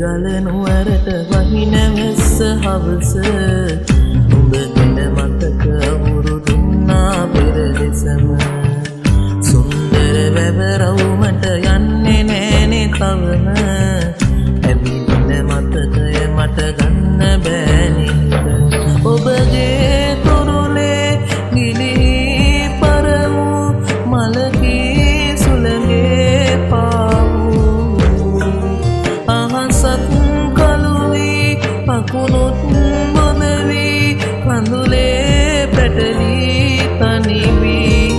ගල නුවරට වහින වැස්ස හවස නුඹ ගැන මතක අවුරුදුන්නා පෙර ලෙසම සුන්දර වැව රවුමට යන්නේ නෑනේ තවම ඇවිදින මතකය මට ගන්න බෑ නේද ඔබගේ තොරුලේ ගිලිහි පර වූ මලකී සුළඟේ පාවූ අහසත් කළු වී අකුණුත් බොඳ වී කඳුලේ පැටලී තනි වී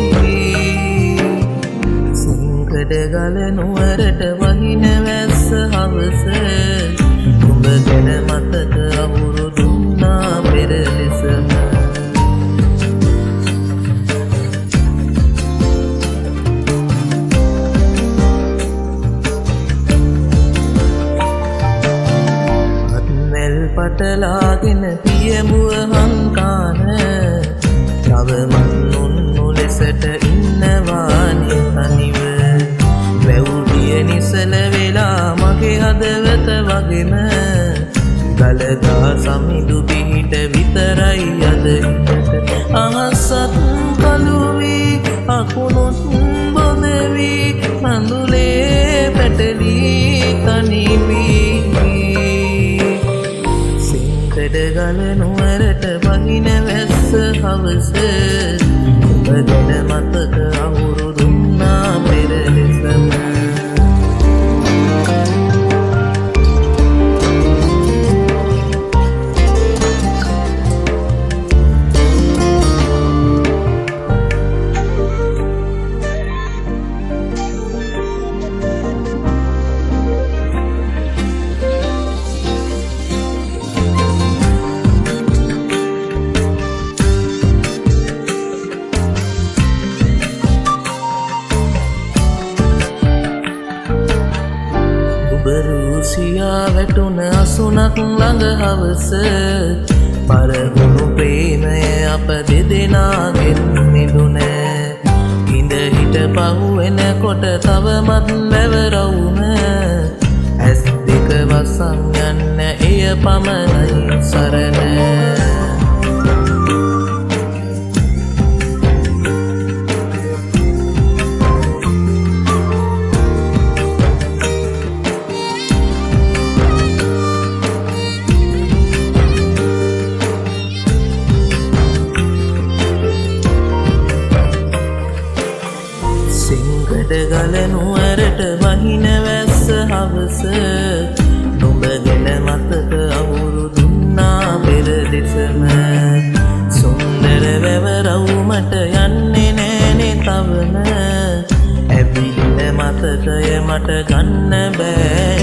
සිංකඩ ගල නුවරට වහින වැස්ස හවස නුඹ ගැන මතක අවුරුදුන්නා පෙර ලෙසම පටලාගෙන පියඹුව හංකාන තව මන්නුන්නු ලෙසට ඉන්නවානේ තනිව වැව්දිය නිසල වෙලා මගේ හදවත වගෙම ගලදා සමිඳු පිහිට විතරයි අද හිතට අහසත් කළු වී අකුණුත් බොඳ වී කඳුලේ පැටලී තනි වී ගල නුවරට වහින වැස්ස හවස ඔබ ගැන මතක අවුරුදුන්නා පෙර ලෙසම රුසියා වැටුන අසුනක් ළඟ හවස පරහුණු ප්‍රේමය අප දෙදෙනාගෙන් මිදුන ඉඳ හිට පහුවෙන කොට තවමත් වැවරවුම ඇස් දෙක වසන් යන්න එය පමණයි සරණ ගල නුවරට වහින වැස්ස හවස නුඹ ගැන මතක අවුරුදුන්නා පෙර ලෙසම සුන්දර වැව රවුමට යන්නේ නෑනේ තවම ඇවිල්ල මතකය මට ගන්න බෑ